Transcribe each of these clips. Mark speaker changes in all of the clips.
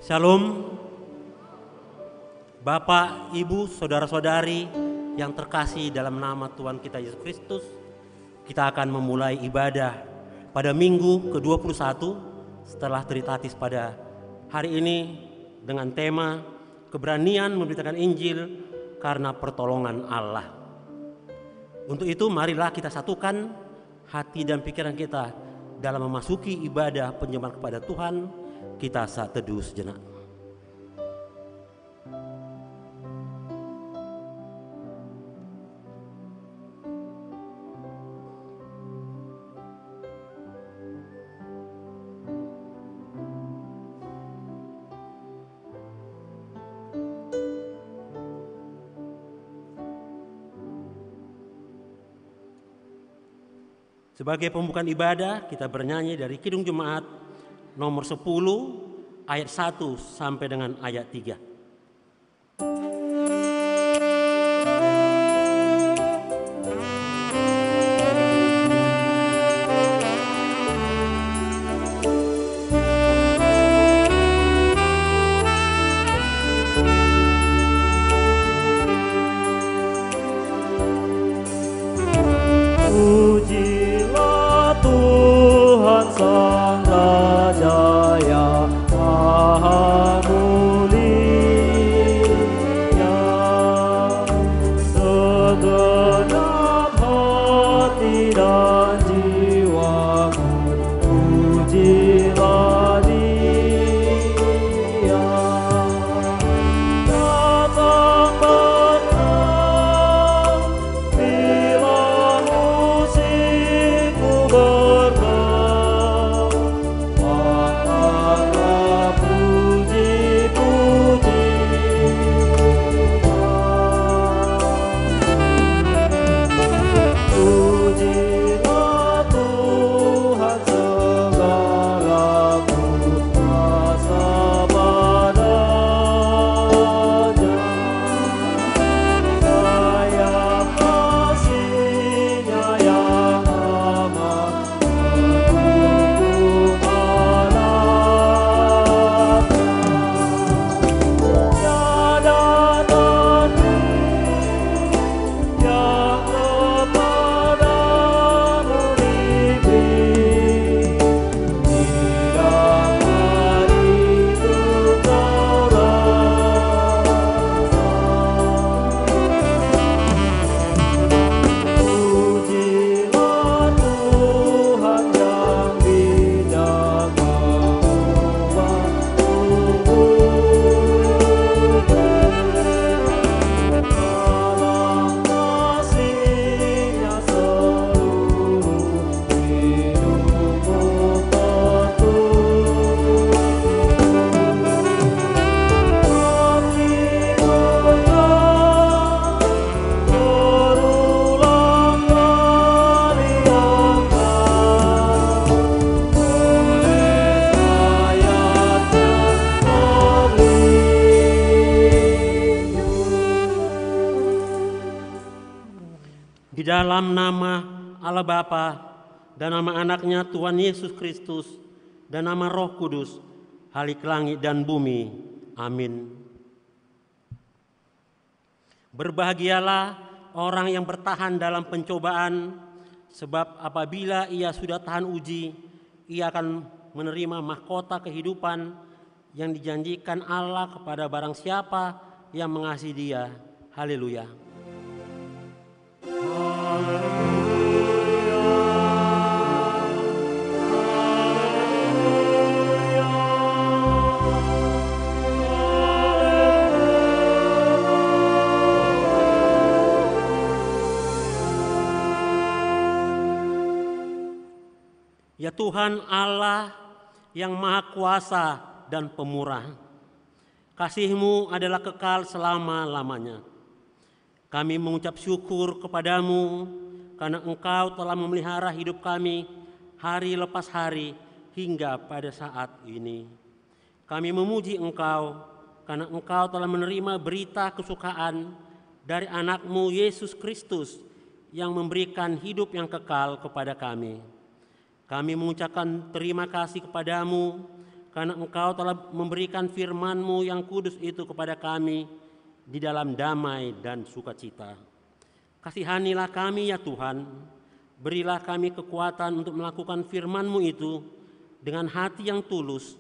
Speaker 1: Shalom, Bapak, Ibu, Saudara-saudari yang terkasih dalam nama Tuhan kita Yesus Kristus. Kita akan memulai ibadah pada minggu ke-21 setelah Trinitatis pada hari ini dengan tema keberanian memberitakan Injil karena pertolongan Allah. Untuk itu marilah kita satukan hati dan pikiran kita dalam memasuki ibadah penyembahan kepada Tuhan. Kita saat teduh sejenak. Sebagai pembukaan ibadah, kita bernyanyi dari Kidung Jemaat nomor 10 ayat 1 sampai dengan ayat 3. Dalam nama Allah Bapa dan nama anaknya Tuhan Yesus Kristus dan nama Roh Kudus, halik langit dan bumi. Amin. Berbahagialah orang yang bertahan dalam pencobaan, sebab apabila ia sudah tahan uji, ia akan menerima mahkota kehidupan yang dijanjikan Allah kepada barang siapa yang mengasihi Dia. Haleluya. Ya Tuhan Allah yang Maha Kuasa dan Pemurah, kasih-Mu adalah kekal selama-lamanya. Kami mengucap syukur kepadamu karena Engkau telah memelihara hidup kami hari lepas hari hingga pada saat ini. Kami memuji Engkau karena Engkau telah menerima berita kesukaan dari anak-Mu Yesus Kristus yang memberikan hidup yang kekal kepada kami. Kami mengucapkan terima kasih kepadamu karena Engkau telah memberikan firman-Mu yang kudus itu kepada kami di dalam damai dan sukacita. Kasihanilah kami ya Tuhan, berilah kami kekuatan untuk melakukan firman-Mu itu dengan hati yang tulus.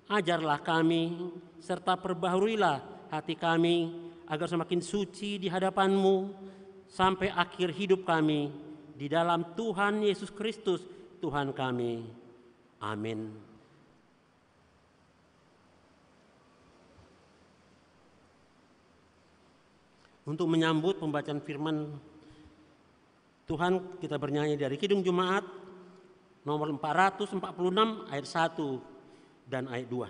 Speaker 1: Ajarlah kami serta perbaharuilah hati kami agar semakin suci di hadapan-Mu sampai akhir hidup kami di dalam Tuhan Yesus Kristus Tuhan kami. Amin. Untuk menyambut pembacaan firman Tuhan, kita bernyanyi dari Kidung Jemaat nomor 446 ayat 1 dan ayat 2.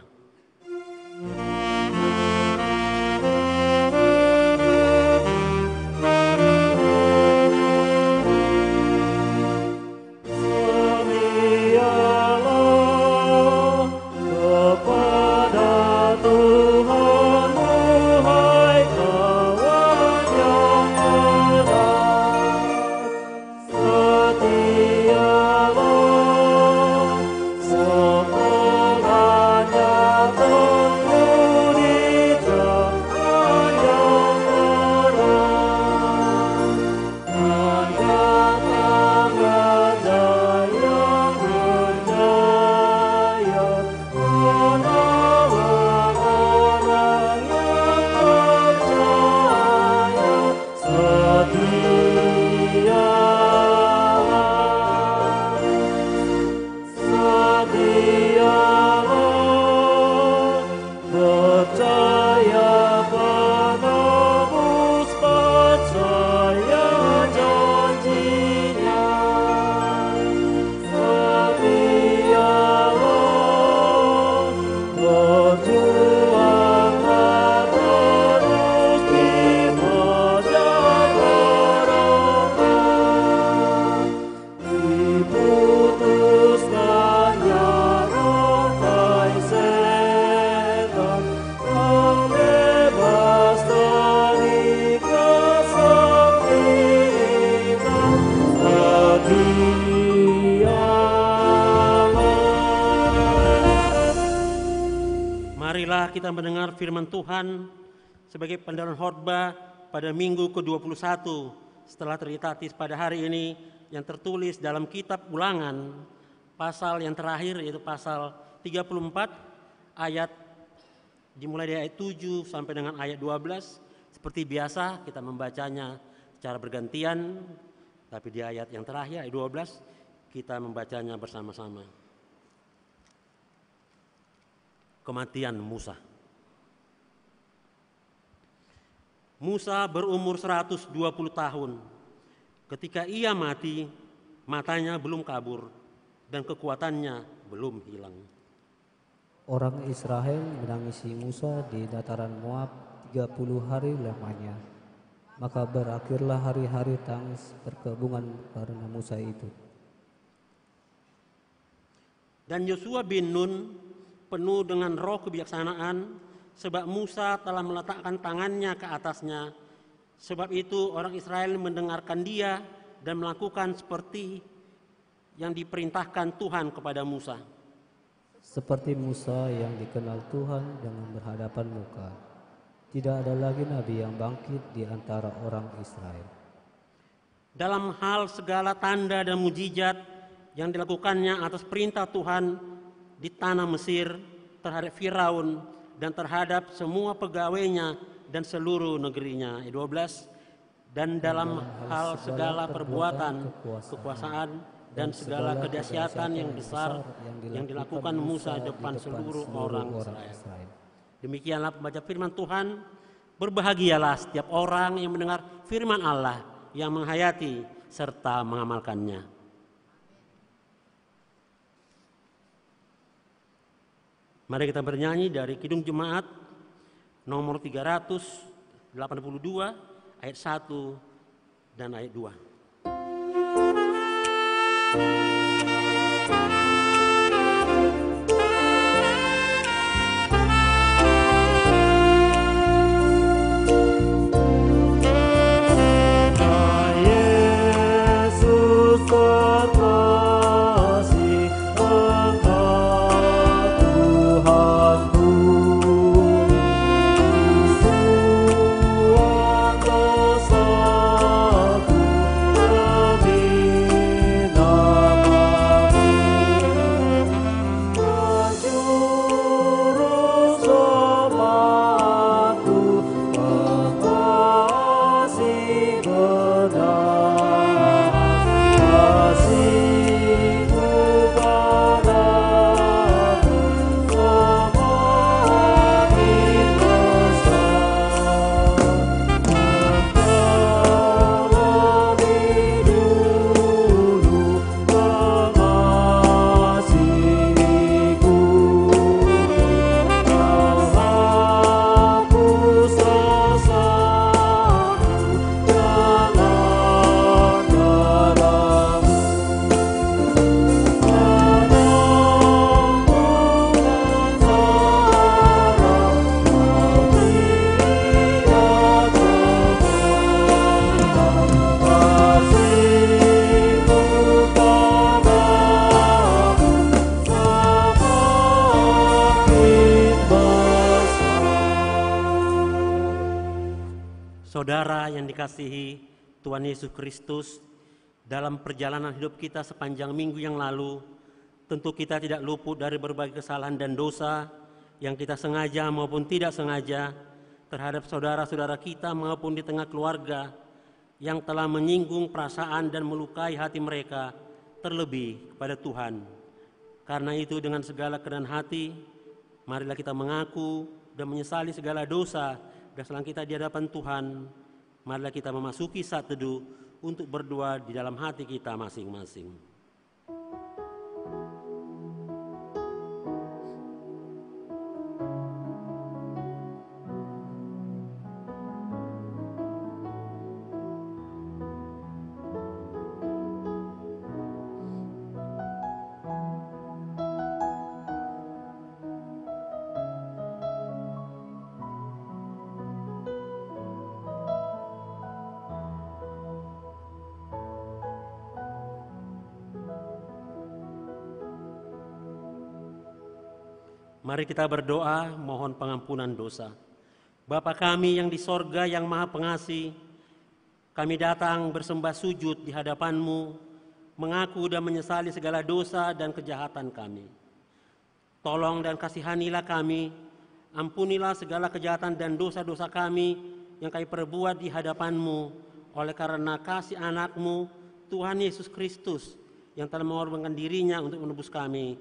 Speaker 1: Marilah kita mendengar firman Tuhan sebagai pendahuluan khotbah pada minggu ke-21 setelah Trinitatis pada hari ini yang tertulis dalam kitab Ulangan pasal yang terakhir, yaitu pasal 34 ayat dimulai dari ayat 7 sampai dengan ayat 12. Seperti biasa kita membacanya secara bergantian, tapi di ayat yang terakhir ayat 12 kita membacanya bersama-sama. Kematian Musa. Musa berumur 120 tahun. Ketika ia mati, matanya belum kabur dan kekuatannya belum hilang.
Speaker 2: Orang Israel menangisi Musa di dataran Moab 30 hari lamanya. Maka berakhirlah hari-hari tangis perkabungan karena Musa itu.
Speaker 1: Dan Yosua bin Nun penuh dengan roh kebijaksanaan, sebab Musa telah meletakkan tangannya ke atasnya. Sebab itu orang Israel mendengarkan dia dan melakukan seperti yang diperintahkan Tuhan kepada Musa.
Speaker 2: Seperti Musa yang dikenal Tuhan dengan berhadapan muka, tidak ada lagi nabi yang bangkit di antara orang Israel.
Speaker 1: Dalam hal segala tanda dan mujizat yang dilakukannya atas perintah Tuhan di tanah Mesir terhadap Firaun dan terhadap semua pegawainya dan seluruh negerinya. 12. Dan dalam hal segala perbuatan, kekuasaan dan segala kedahsyatan yang besar yang dilakukan Musa depan seluruh orang Israel. Demikianlah pembaca firman Tuhan. Berbahagialah setiap orang yang mendengar firman Allah, yang menghayati serta mengamalkannya. Mari kita bernyanyi dari Kidung Jemaat nomor 382 ayat 1 dan ayat 2. Saudara yang dikasihi Tuhan Yesus Kristus, dalam perjalanan hidup kita sepanjang minggu yang lalu, tentu kita tidak luput dari berbagai kesalahan dan dosa yang kita sengaja maupun tidak sengaja terhadap saudara-saudara kita maupun di tengah keluarga yang telah menyinggung perasaan dan melukai hati mereka, terlebih kepada Tuhan. Karena itu dengan segala kerendahan hati, marilah kita mengaku dan menyesali segala dosa dan kesalahan kita di hadapan Tuhan. Marilah kita memasuki saat teduh untuk berdoa di dalam hati kita masing-masing. Mari kita berdoa mohon pengampunan dosa. Bapa kami yang di sorga yang maha pengasih, kami datang bersembah sujud di hadapan-Mu, mengaku dan menyesali segala dosa dan kejahatan kami. Tolong dan kasihanilah kami, ampunilah segala kejahatan dan dosa-dosa kami yang kami perbuat di hadapan-Mu, oleh karena kasih anak-Mu, Tuhan Yesus Kristus, yang telah mengorbankan dirinya untuk menebus kami.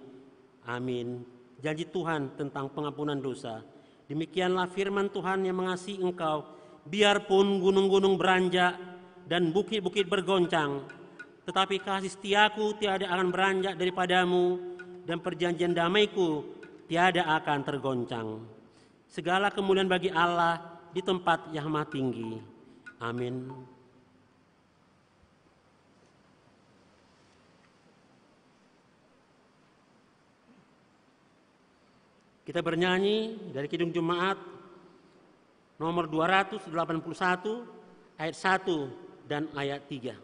Speaker 1: Amin. Janji Tuhan tentang pengampunan dosa. Demikianlah firman Tuhan yang mengasihi engkau. Biarpun gunung-gunung beranjak dan bukit-bukit bergoncang, tetapi kasih setiaku tiada akan beranjak daripadamu, dan perjanjian damaiku tiada akan tergoncang. Segala kemuliaan bagi Allah di tempat yang maha tinggi. Amin. Kita bernyanyi dari Kidung Jemaat nomor 281 ayat 1 dan ayat 3.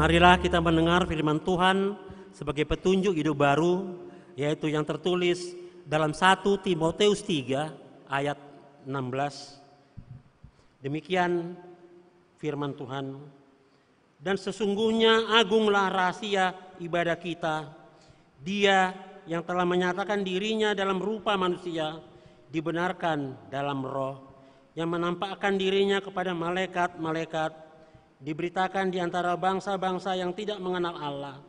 Speaker 1: Marilah kita mendengar firman Tuhan sebagai petunjuk hidup baru, yaitu yang tertulis dalam 1 Timoteus 3 ayat 16. Demikian firman Tuhan. Dan sesungguhnya agunglah rahasia ibadah kita. Dia yang telah menyatakan dirinya dalam rupa manusia dibenarkan dalam roh, yang menampakkan dirinya kepada malaikat-malaikat, diberitakan di antara bangsa-bangsa yang tidak mengenal Allah,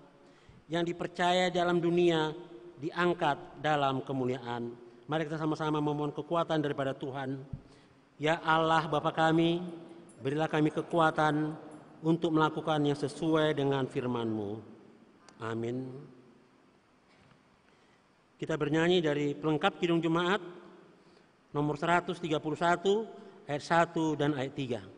Speaker 1: yang dipercaya dalam dunia, diangkat dalam kemuliaan. Mari kita sama-sama memohon kekuatan daripada Tuhan. Ya Allah Bapa kami, berilah kami kekuatan untuk melakukan yang sesuai dengan firman-Mu. Amin. Kita bernyanyi dari pelengkap Kidung Jemaat nomor 131 ayat 1 dan ayat 3.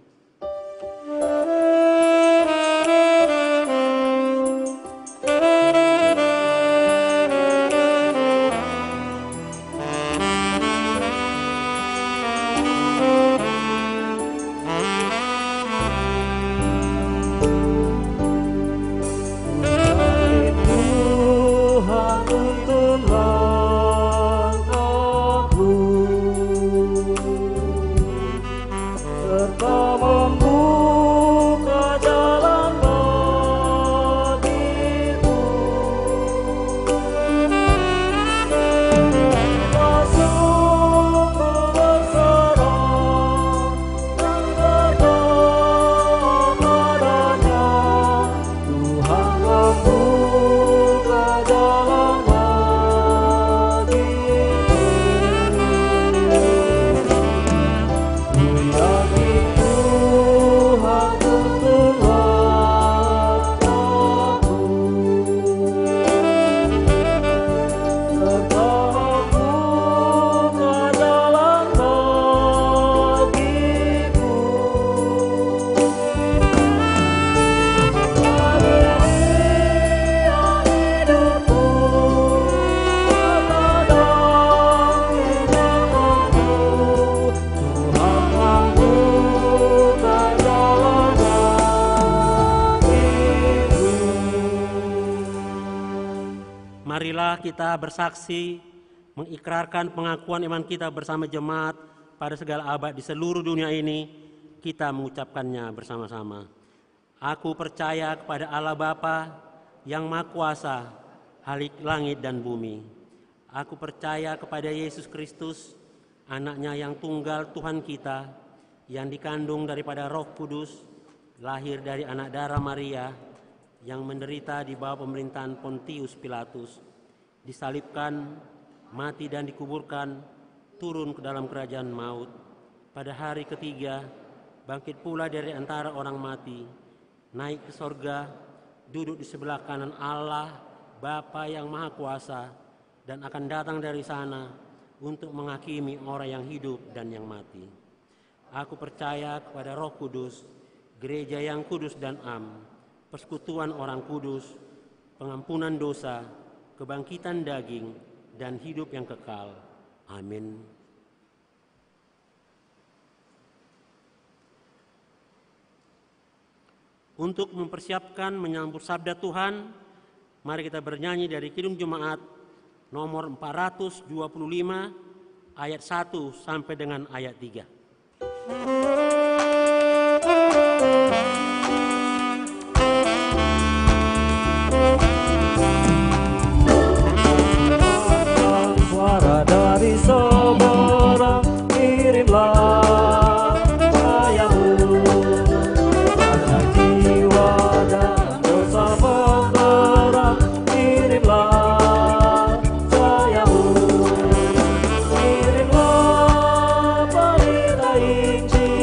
Speaker 1: Marilah kita bersaksi, mengikrarkan pengakuan iman kita bersama jemaat pada segala abad di seluruh dunia ini. Kita mengucapkannya bersama-sama. Aku percaya kepada Allah Bapa yang Maha Kuasa, Khalik langit dan bumi. Aku percaya kepada Yesus Kristus, anaknya yang tunggal Tuhan kita, yang dikandung daripada Roh Kudus, lahir dari anak darah Maria, yang menderita di bawah pemerintahan Pontius Pilatus, disalibkan, mati dan dikuburkan, turun ke dalam kerajaan maut. Pada hari ketiga, bangkit pula dari antara orang mati, naik ke sorga, duduk di sebelah kanan Allah, Bapa yang Maha Kuasa, dan akan datang dari sana untuk menghakimi orang yang hidup dan yang mati. Aku percaya kepada Roh Kudus, gereja yang kudus dan am, persekutuan orang kudus, pengampunan dosa, kebangkitan daging, dan hidup yang kekal. Amin. Untuk mempersiapkan menyambut sabda Tuhan, mari kita bernyanyi dari Kidung Jemaat nomor 425 ayat 1 sampai dengan ayat 3.
Speaker 3: Suara dari seberang, kirimlah cahayamu pada jiwa dan dosa memberat. Kirimlah cahayamu, kirimlah berita Injil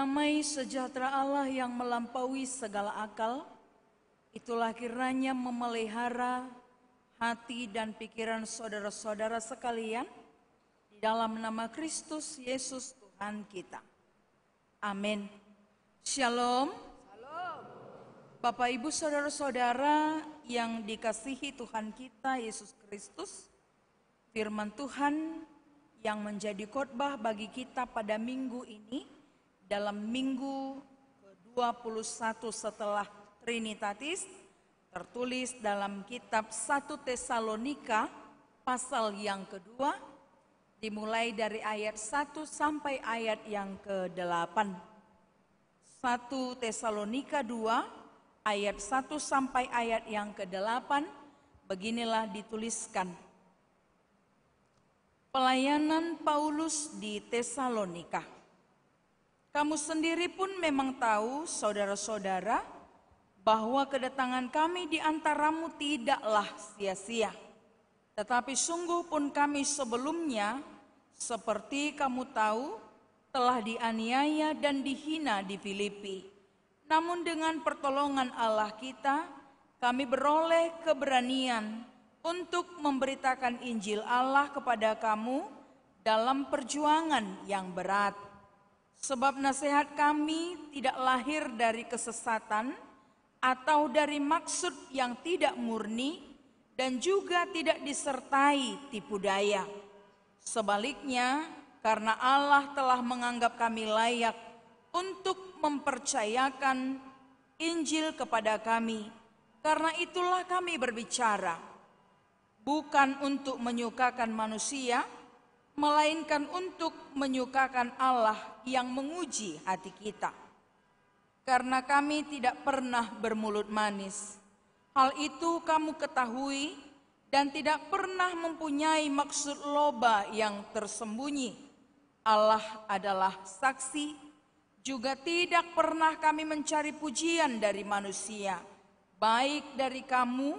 Speaker 4: Damai sejahtera Allah yang melampaui segala akal, itulah kiranya memelihara hati dan pikiran saudara-saudara sekalian di dalam nama Kristus Yesus Tuhan kita. Amin. Shalom. Bapak Ibu saudara-saudara yang dikasihi Tuhan kita Yesus Kristus, firman Tuhan yang menjadi khotbah bagi kita pada minggu ini dalam minggu ke-21 setelah Trinitatis tertulis dalam kitab 1 Tesalonika pasal yang kedua dimulai dari ayat 1 sampai ayat yang ke-8. 1 Tesalonika 2 ayat 1 sampai ayat yang ke-8 beginilah dituliskan. Pelayanan Paulus di Tesalonika. Kamu sendiri pun memang tahu, saudara-saudara, bahwa kedatangan kami di antaramu tidaklah sia-sia. Tetapi sungguh pun kami sebelumnya, seperti kamu tahu, telah dianiaya dan dihina di Filipi. Namun dengan pertolongan Allah kita, kami beroleh keberanian untuk memberitakan Injil Allah kepada kamu dalam perjuangan yang berat. Sebab nasihat kami tidak lahir dari kesesatan atau dari maksud yang tidak murni dan juga tidak disertai tipu daya. Sebaliknya, karena Allah telah menganggap kami layak untuk mempercayakan Injil kepada kami, karena itulah kami berbicara, bukan untuk menyukakan manusia, melainkan untuk menyukakan Allah yang menguji hati kita. Karena kami tidak pernah bermulut manis, hal itu kamu ketahui, dan tidak pernah mempunyai maksud loba yang tersembunyi. Allah adalah saksi, juga tidak pernah kami mencari pujian dari manusia, baik dari kamu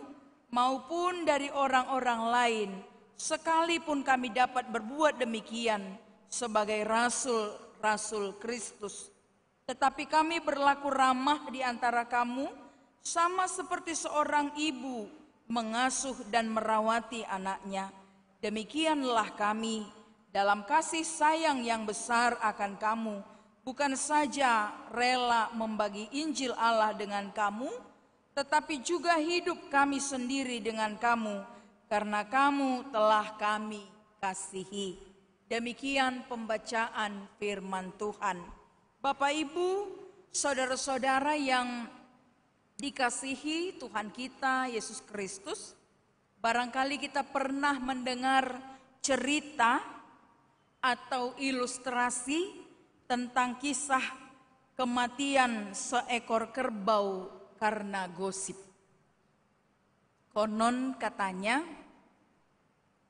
Speaker 4: maupun dari orang-orang lain, sekalipun kami dapat berbuat demikian sebagai rasul-rasul Kristus. Tetapi kami berlaku ramah di antara kamu, sama seperti seorang ibu mengasuh dan merawati anaknya. Demikianlah kami dalam kasih sayang yang besar akan kamu, bukan saja rela membagi Injil Allah dengan kamu, tetapi juga hidup kami sendiri dengan kamu, karena kamu telah kami kasihi. Demikian pembacaan firman Tuhan. Bapak Ibu, saudara-saudara yang dikasihi Tuhan kita Yesus Kristus, barangkali kita pernah mendengar cerita atau ilustrasi tentang kisah kematian seekor kerbau karena gosip. Konon katanya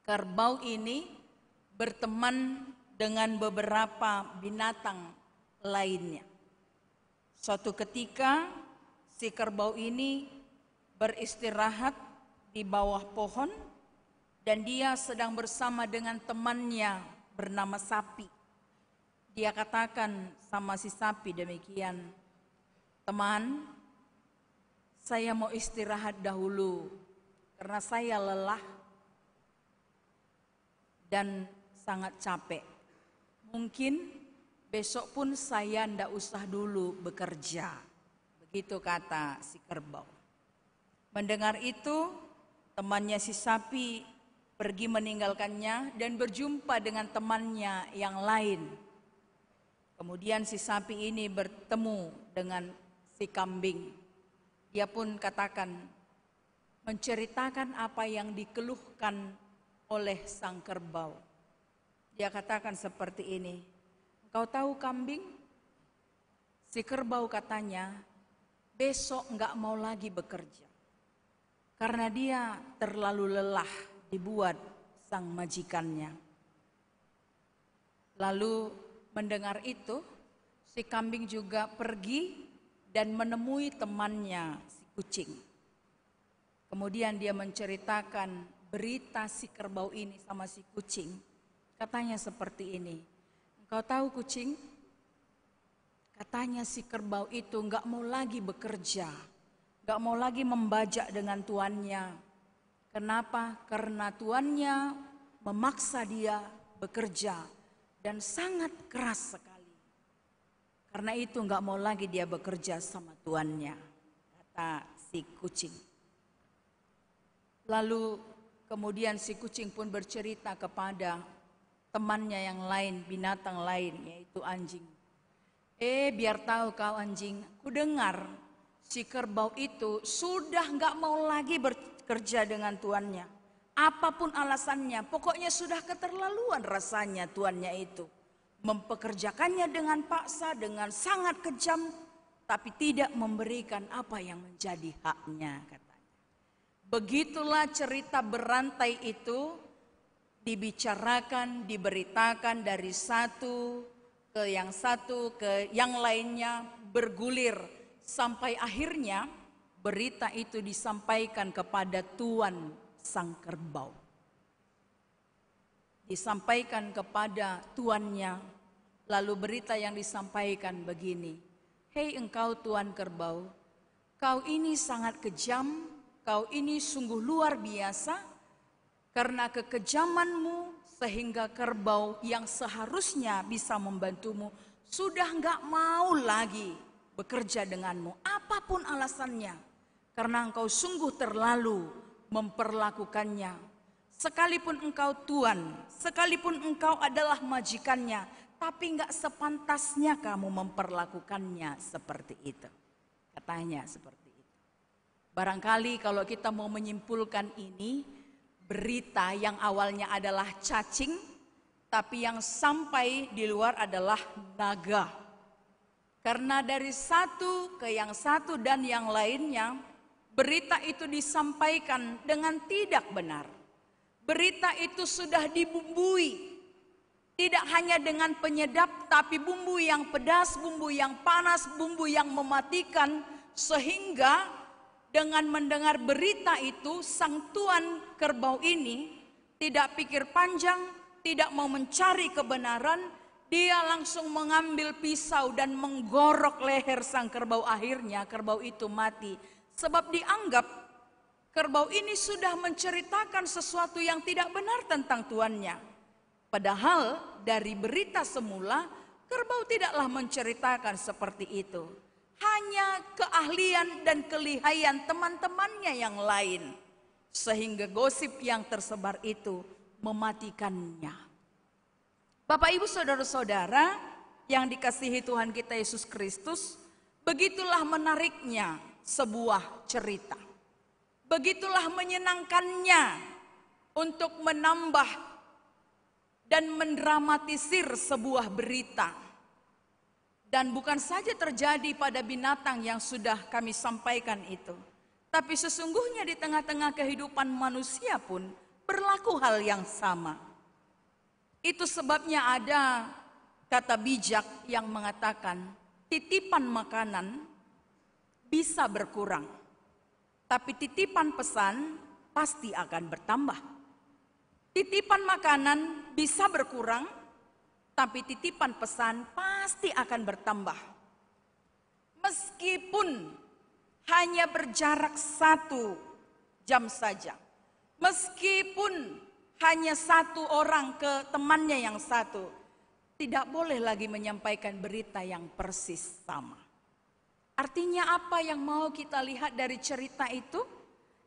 Speaker 4: kerbau ini berteman dengan beberapa binatang lainnya. Suatu ketika si kerbau ini beristirahat di bawah pohon dan dia sedang bersama dengan temannya bernama sapi. Dia katakan sama si sapi demikian, "Teman, saya mau istirahat dahulu karena saya lelah dan sangat capek. Mungkin besok pun saya ndak usah dulu bekerja." Begitu kata si kerbau. Mendengar itu, temannya si sapi pergi meninggalkannya dan berjumpa dengan temannya yang lain. Kemudian si sapi ini bertemu dengan si kambing. Dia pun menceritakan apa yang dikeluhkan oleh sang kerbau. Dia katakan seperti ini, "Kau tahu kambing?" Si kerbau katanya, "Besok enggak mau lagi bekerja. Karena dia terlalu lelah dibuat sang majikannya." Lalu mendengar itu, si kambing juga pergi dan menemui temannya si kucing. Kemudian dia menceritakan berita si kerbau ini sama si kucing. Katanya seperti ini, "Engkau tahu kucing, Katanya si kerbau itu nggak mau lagi bekerja, nggak mau lagi membajak dengan tuannya. Kenapa? Karena tuannya memaksa dia bekerja dan sangat keras sekali. Karena itu nggak mau lagi dia bekerja sama tuannya, kata si kucing. Lalu kemudian si kucing pun bercerita kepada temannya yang lain, binatang lain, yaitu anjing. Biar tahu kau anjing, ku dengar si kerbau itu sudah nggak mau lagi bekerja dengan tuannya. Apapun alasannya, pokoknya sudah keterlaluan rasanya tuannya itu. Mempekerjakannya dengan paksa, dengan sangat kejam, tapi tidak memberikan apa yang menjadi haknya, katanya. Begitulah cerita berantai itu dibicarakan, diberitakan dari satu ke yang lainnya, bergulir sampai akhirnya berita itu disampaikan kepada tuan sang kerbau. Disampaikan kepada tuannya, lalu berita yang disampaikan begini, "Hei engkau tuan kerbau, kau ini sangat kejam, kau ini sungguh luar biasa, karena kekejamanmu sehingga kerbau yang seharusnya bisa membantumu sudah nggak mau lagi bekerja denganmu, apapun alasannya, karena engkau sungguh terlalu memperlakukannya. Sekalipun engkau tuan, sekalipun engkau adalah majikannya, tapi nggak sepantasnya kamu memperlakukannya seperti itu." Katanya seperti itu. Barangkali kalau kita mau menyimpulkan ini, berita yang awalnya adalah cacing, tapi yang sampai di luar adalah naga. Karena dari satu ke yang satu dan yang lainnya, berita itu disampaikan dengan tidak benar. Berita itu sudah dibumbui, tidak hanya dengan penyedap, tapi bumbu yang pedas, bumbu yang panas, bumbu yang mematikan, sehingga dengan mendengar berita itu, sang tuan kerbau ini tidak pikir panjang, tidak mau mencari kebenaran, dia langsung mengambil pisau dan menggorok leher sang kerbau. Akhirnya kerbau itu mati, sebab dianggap kerbau ini sudah menceritakan sesuatu yang tidak benar tentang tuannya. Padahal dari berita semula, kerbau tidaklah menceritakan seperti itu. Hanya keahlian dan kelihayan teman-temannya yang lain. Sehingga gosip yang tersebar itu mematikannya. Bapak Ibu Saudara-saudara yang dikasihi Tuhan kita Yesus Kristus, begitulah menariknya sebuah cerita. Begitulah menyenangkannya untuk menambah dan mendramatisir sebuah berita. Dan bukan saja terjadi pada binatang yang sudah kami sampaikan itu, tapi sesungguhnya di tengah-tengah kehidupan manusia pun berlaku hal yang sama. Itu sebabnya ada kata bijak yang mengatakan, titipan makanan bisa berkurang, tapi titipan pesan pasti akan bertambah. Titipan makanan bisa berkurang, tapi titipan pesan pasti akan bertambah. Meskipun hanya berjarak 1 jam saja. Meskipun hanya satu orang ke temannya yang satu. Tidak boleh lagi menyampaikan berita yang persis sama. Artinya apa yang mau kita lihat dari cerita itu?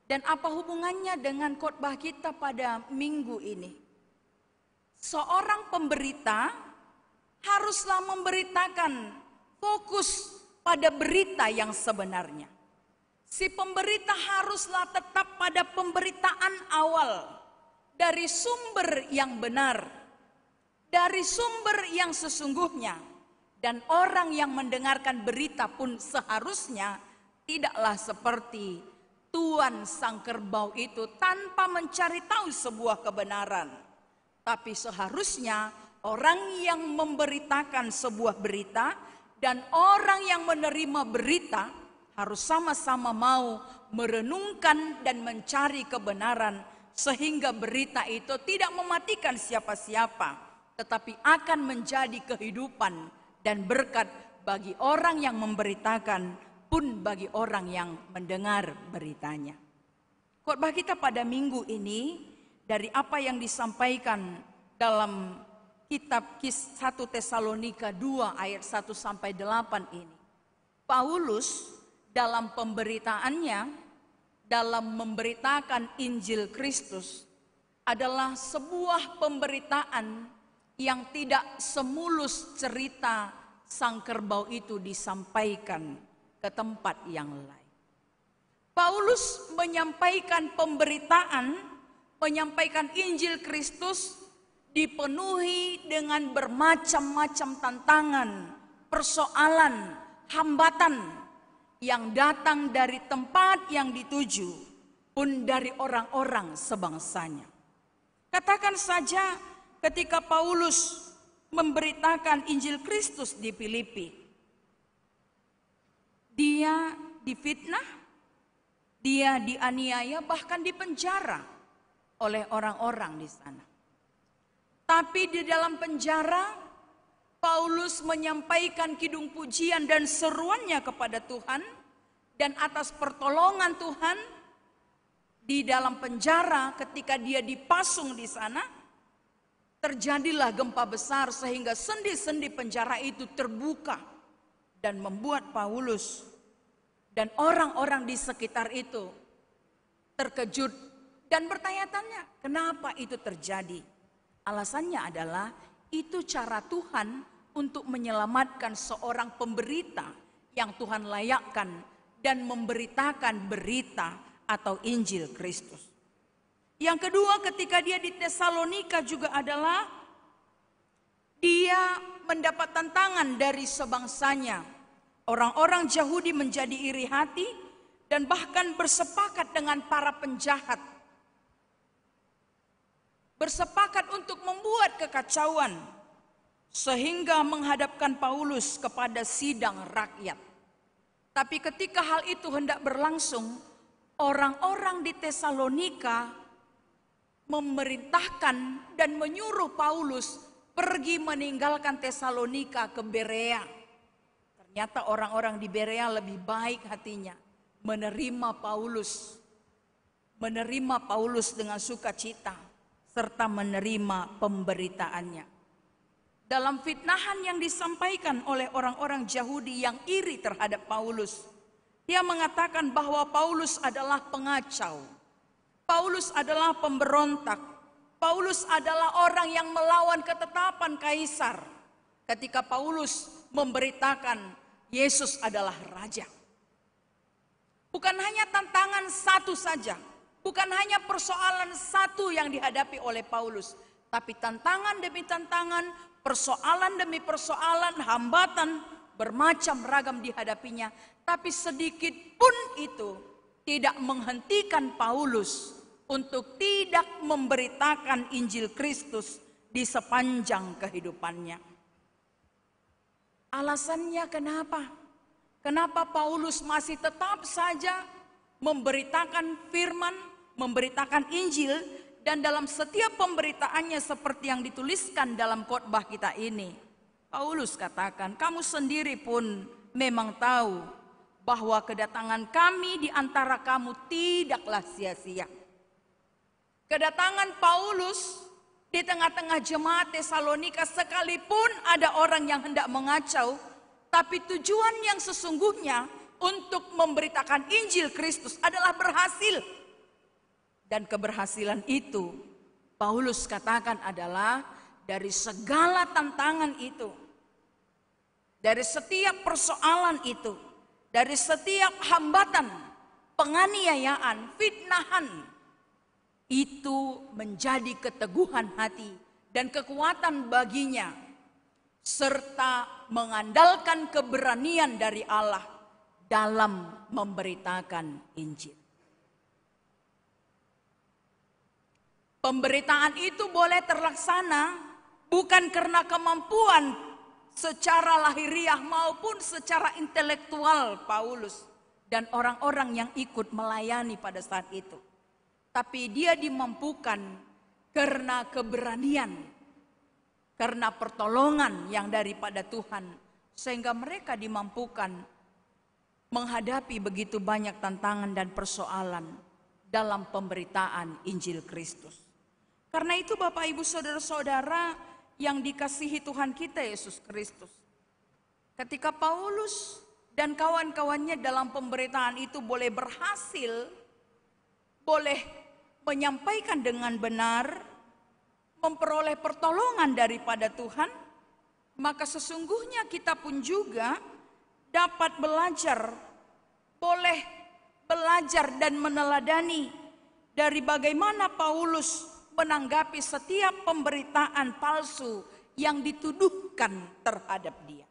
Speaker 4: Dan apa hubungannya dengan khotbah kita pada minggu ini? Seorang pemberita haruslah memberitakan fokus pada berita yang sebenarnya. Si pemberita haruslah tetap pada pemberitaan awal dari sumber yang benar, dari sumber yang sesungguhnya. Dan orang yang mendengarkan berita pun seharusnya tidaklah seperti tuan sang kerbau itu tanpa mencari tahu sebuah kebenaran. Tapi seharusnya orang yang memberitakan sebuah berita dan orang yang menerima berita harus sama-sama mau merenungkan dan mencari kebenaran, sehingga berita itu tidak mematikan siapa-siapa, tetapi akan menjadi kehidupan dan berkat bagi orang yang memberitakan pun bagi orang yang mendengar beritanya. Khotbah kita pada minggu ini dari apa yang disampaikan dalam kitab 1 Tesalonika 2 ayat 1 sampai 8 ini. Paulus dalam pemberitaannya, dalam memberitakan Injil Kristus adalah sebuah pemberitaan yang tidak semulus cerita sang kerbau itu disampaikan ke tempat yang lain. Paulus menyampaikan pemberitaan, menyampaikan Injil Kristus dipenuhi dengan bermacam-macam tantangan, persoalan, hambatan yang datang dari tempat yang dituju pun dari orang-orang sebangsanya. Katakan saja ketika Paulus memberitakan Injil Kristus di Filipi, dia difitnah, dia dianiaya, bahkan dipenjara oleh orang-orang di sana. Tapi di dalam penjara, Paulus menyampaikan kidung pujian dan seruannya kepada Tuhan, dan atas pertolongan Tuhan di dalam penjara ketika dia dipasung di sana, terjadilah gempa besar sehingga sendi-sendi penjara itu terbuka dan membuat Paulus dan orang-orang di sekitar itu terkejut dan bertanya-tanya, kenapa itu terjadi? Alasannya adalah itu cara Tuhan untuk menyelamatkan seorang pemberita yang Tuhan layakkan dan memberitakan berita atau Injil Kristus. Yang kedua, ketika dia di Tesalonika juga adalah dia mendapat tantangan dari sebangsanya. Orang-orang Yahudi menjadi iri hati dan bahkan bersepakat dengan para penjahat. Bersepakat untuk membuat kekacauan sehingga menghadapkan Paulus kepada sidang rakyat. Tapi ketika hal itu hendak berlangsung, orang-orang di Tesalonika memerintahkan dan menyuruh Paulus pergi meninggalkan Tesalonika ke Berea. Ternyata orang-orang di Berea lebih baik hatinya menerima Paulus dengan sukacita serta menerima pemberitaannya. Dalam fitnahan yang disampaikan oleh orang-orang Yahudi yang iri terhadap Paulus, dia mengatakan bahwa Paulus adalah pengacau, Paulus adalah pemberontak, Paulus adalah orang yang melawan ketetapan kaisar. Ketika Paulus memberitakan Yesus adalah raja. Bukan hanya tantangan satu saja, bukan hanya persoalan satu yang dihadapi oleh Paulus, tapi tantangan demi tantangan, persoalan demi persoalan, hambatan bermacam ragam dihadapinya. Tapi sedikit pun itu tidak menghentikan Paulus untuk tidak memberitakan Injil Kristus di sepanjang kehidupannya. Alasannya kenapa? Kenapa Paulus masih tetap saja memberitakan firman, memberitakan Injil, dan dalam setiap pemberitaannya seperti yang dituliskan dalam khotbah kita ini. Paulus katakan, kamu sendiri pun memang tahu bahwa kedatangan kami di antara kamu tidaklah sia-sia. Kedatangan Paulus di tengah-tengah jemaat Tesalonika sekalipun ada orang yang hendak mengacau, tapi tujuan yang sesungguhnya untuk memberitakan Injil Kristus adalah berhasil. Dan keberhasilan itu Paulus katakan adalah dari segala tantangan itu, dari setiap persoalan itu, dari setiap hambatan, penganiayaan, fitnahan, itu menjadi keteguhan hati dan kekuatan baginya, serta mengandalkan keberanian dari Allah dalam memberitakan Injil. Pemberitaan itu boleh terlaksana bukan karena kemampuan secara lahiriah maupun secara intelektual Paulus dan orang-orang yang ikut melayani pada saat itu. Tapi dia dimampukan karena keberanian, karena pertolongan yang daripada Tuhan, sehingga mereka dimampukan menghadapi begitu banyak tantangan dan persoalan dalam pemberitaan Injil Kristus. Karena itu Bapak Ibu Saudara-saudara yang dikasihi Tuhan kita Yesus Kristus, ketika Paulus dan kawan-kawannya dalam pemberitaan itu boleh berhasil, boleh menyampaikan dengan benar, memperoleh pertolongan daripada Tuhan, maka sesungguhnya kita pun juga dapat belajar, boleh belajar dan meneladani dari bagaimana Paulus menanggapi setiap pemberitaan palsu yang dituduhkan terhadap dia.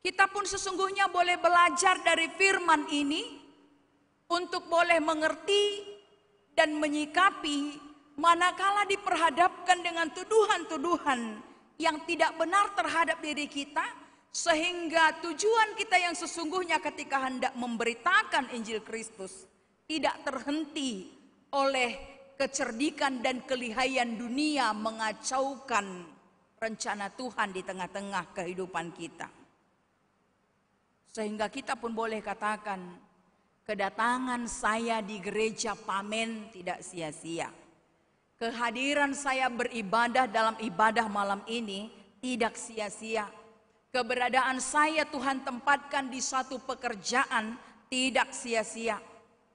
Speaker 4: Kita pun sesungguhnya boleh belajar dari firman ini untuk boleh mengerti dan menyikapi manakala diperhadapkan dengan tuduhan-tuduhan yang tidak benar terhadap diri kita, sehingga tujuan kita yang sesungguhnya ketika hendak memberitakan Injil Kristus tidak terhenti oleh kecerdikan dan kelihayan dunia mengacaukan rencana Tuhan di tengah-tengah kehidupan kita. Sehingga kita pun boleh katakan, kedatangan saya di gereja Pamen tidak sia-sia. Kehadiran saya beribadah dalam ibadah malam ini tidak sia-sia. Keberadaan saya Tuhan tempatkan di satu pekerjaan tidak sia-sia.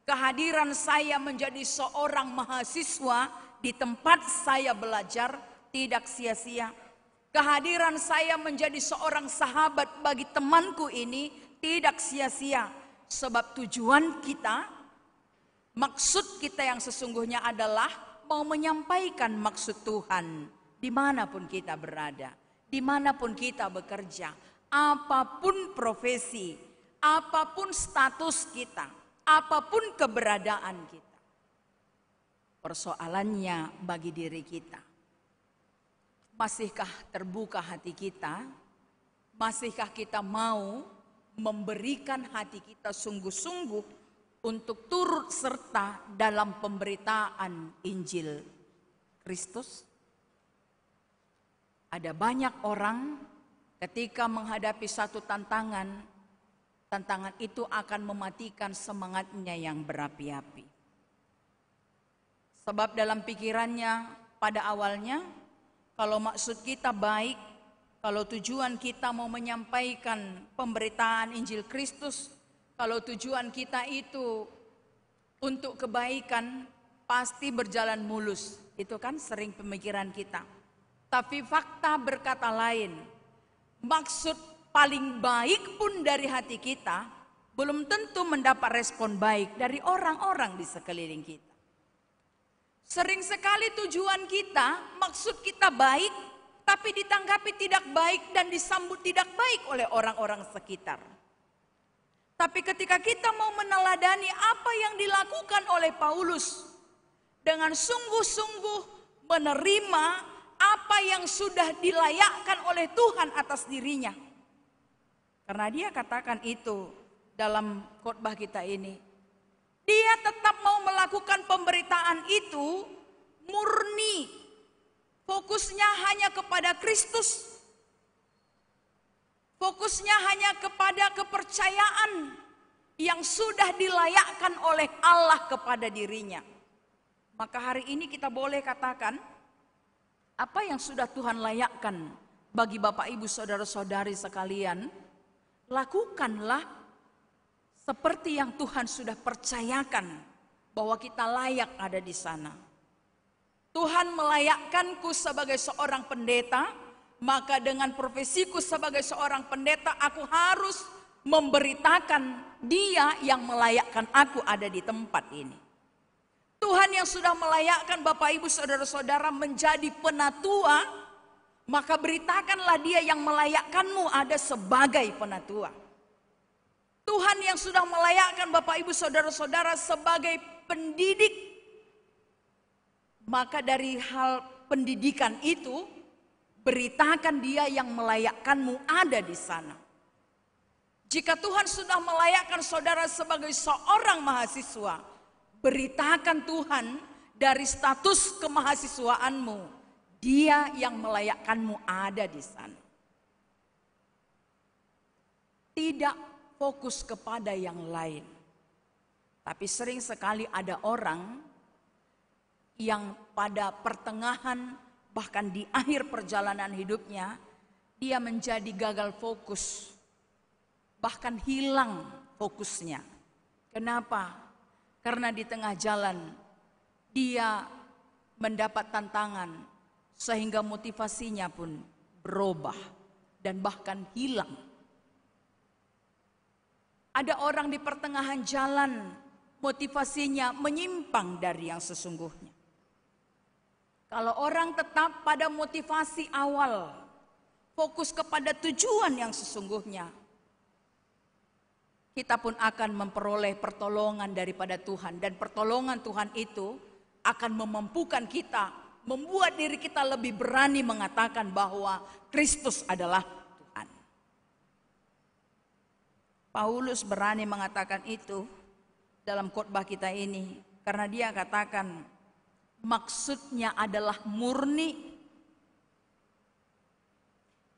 Speaker 4: Kehadiran saya menjadi seorang mahasiswa di tempat saya belajar tidak sia-sia. Kehadiran saya menjadi seorang sahabat bagi temanku ini tidak sia-sia. Sebab tujuan kita, maksud kita yang sesungguhnya adalah mau menyampaikan maksud Tuhan dimanapun kita berada, dimanapun kita bekerja, apapun profesi, apapun status kita, apapun keberadaan kita. Persoalannya bagi diri kita, masihkah terbuka hati kita? Masihkah kita mau memberikan hati kita sungguh-sungguh untuk turut serta dalam pemberitaan Injil Kristus? Ada banyak orang ketika menghadapi satu tantangan, tantangan itu akan mematikan semangatnya yang berapi-api. Sebab dalam pikirannya pada awalnya, kalau maksud kita baik, kalau tujuan kita mau menyampaikan pemberitaan Injil Kristus, kalau tujuan kita itu untuk kebaikan, pasti berjalan mulus. Itu kan sering pemikiran kita. Tapi fakta berkata lain. Maksud paling baik pun dari hati kita belum tentu mendapat respon baik dari orang-orang di sekeliling kita. Sering sekali tujuan kita, maksud kita baik, tapi ditanggapi tidak baik dan disambut tidak baik oleh orang-orang sekitar. Tapi ketika kita mau meneladani apa yang dilakukan oleh Paulus, dengan sungguh-sungguh menerima apa yang sudah dilayakkan oleh Tuhan atas dirinya. Karena dia katakan itu dalam khotbah kita ini. Dia tetap mau melakukan pemberitaan itu murni. Fokusnya hanya kepada Kristus. Fokusnya hanya kepada kepercayaan yang sudah dilayakkan oleh Allah kepada dirinya. Maka hari ini kita boleh katakan, apa yang sudah Tuhan layakkan bagi Bapak Ibu Saudara-saudari sekalian, lakukanlah seperti yang Tuhan sudah percayakan bahwa kita layak ada di sana. Tuhan melayakkanku sebagai seorang pendeta, maka dengan profesiku sebagai seorang pendeta aku harus memberitakan Dia yang melayakkan aku ada di tempat ini. Tuhan yang sudah melayakkan Bapak Ibu Saudara-saudara menjadi penatua, maka beritakanlah Dia yang melayakkanmu ada sebagai penatua. Tuhan yang sudah melayakkan Bapak Ibu Saudara-saudara sebagai pendidik, maka dari hal pendidikan itu beritakan Dia yang melayakkanmu ada di sana. Jika Tuhan sudah melayakkan saudara sebagai seorang mahasiswa, beritakan Tuhan dari status kemahasiswaanmu, Dia yang melayakkanmu ada di sana. tidak fokus kepada yang lain. Tapi sering sekali ada orang yang pada pertengahan bahkan di akhir perjalanan hidupnya dia menjadi gagal fokus, bahkan hilang fokusnya. Kenapa? Karena di tengah jalan dia mendapat tantangan sehingga motivasinya pun berubah dan bahkan hilang. Ada orang di pertengahan jalan motivasinya menyimpang dari yang sesungguhnya. Kalau orang tetap pada motivasi awal, fokus kepada tujuan yang sesungguhnya, kita pun akan memperoleh pertolongan daripada Tuhan. Dan pertolongan Tuhan itu akan memampukan kita, membuat diri kita lebih berani mengatakan bahwa Kristus adalah Tuhan. Paulus berani mengatakan itu dalam khotbah kita ini, karena dia katakan maksudnya adalah murni.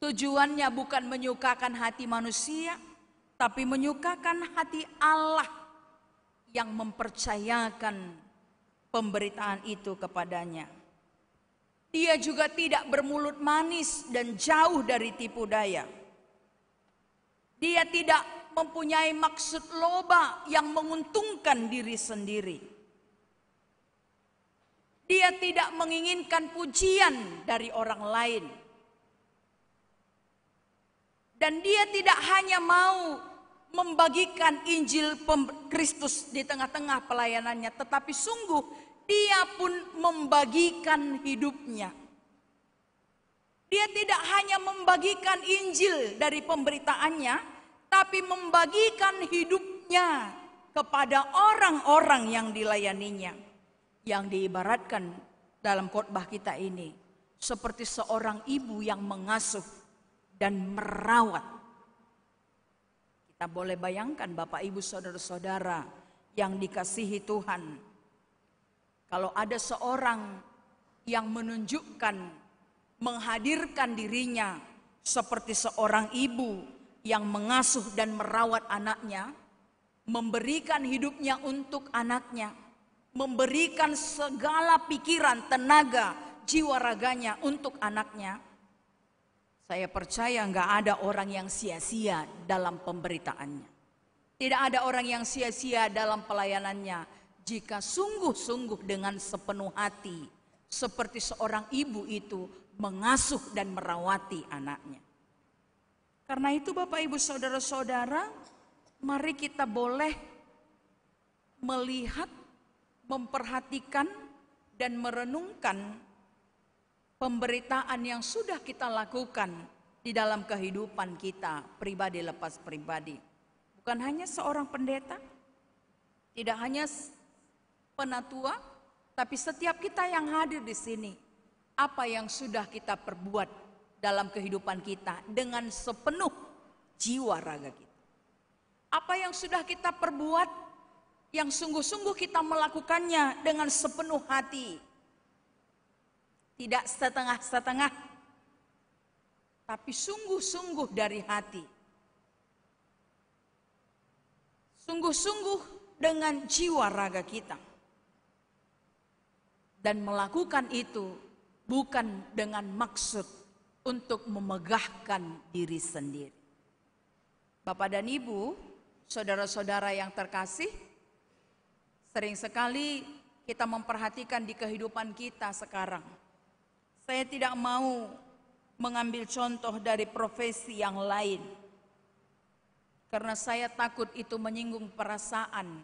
Speaker 4: Tujuannya bukan menyukakan hati manusia, tapi menyukakan hati Allah yang mempercayakan pemberitaan itu kepadanya. Dia juga tidak bermulut manis dan jauh dari tipu daya. Dia tidak mempunyai maksud loba yang menguntungkan diri sendiri. Dia tidak menginginkan pujian dari orang lain. Dan dia tidak hanya mau membagikan Injil Kristus di tengah-tengah pelayanannya, tetapi sungguh dia pun membagikan hidupnya. Dia tidak hanya membagikan Injil dari pemberitaannya, tapi membagikan hidupnya kepada orang-orang yang dilayaninya. Yang diibaratkan dalam khotbah kita ini seperti seorang ibu yang mengasuh dan merawat. Kita boleh bayangkan Bapak Ibu saudara-saudara yang dikasihi Tuhan, kalau ada seorang yang menunjukkan, menghadirkan dirinya seperti seorang ibu yang mengasuh dan merawat anaknya, memberikan hidupnya untuk anaknya, memberikan segala pikiran, tenaga, jiwa raganya untuk anaknya. Saya percaya nggak ada orang yang sia-sia dalam pemberitaannya. Tidak ada orang yang sia-sia dalam pelayanannya jika sungguh-sungguh dengan sepenuh hati seperti seorang ibu itu mengasuh dan merawati anaknya. Karena itu Bapak Ibu saudara-saudara, mari kita boleh melihat, memperhatikan dan merenungkan pemberitaan yang sudah kita lakukan di dalam kehidupan kita pribadi lepas pribadi. Bukan hanya seorang pendeta, tidak hanya penatua, tapi setiap kita yang hadir di sini, apa yang sudah kita perbuat dalam kehidupan kita dengan sepenuh jiwa raga kita. Apa yang sudah kita perbuat yang sungguh-sungguh kita melakukannya dengan sepenuh hati. Tidak setengah-setengah, tapi sungguh-sungguh dari hati. Sungguh-sungguh dengan jiwa raga kita. Dan melakukan itu bukan dengan maksud untuk memegahkan diri sendiri. Bapak dan Ibu, saudara-saudara yang terkasih, sering sekali kita memperhatikan di kehidupan kita sekarang. Saya tidak mau mengambil contoh dari profesi yang lain, karena saya takut itu menyinggung perasaan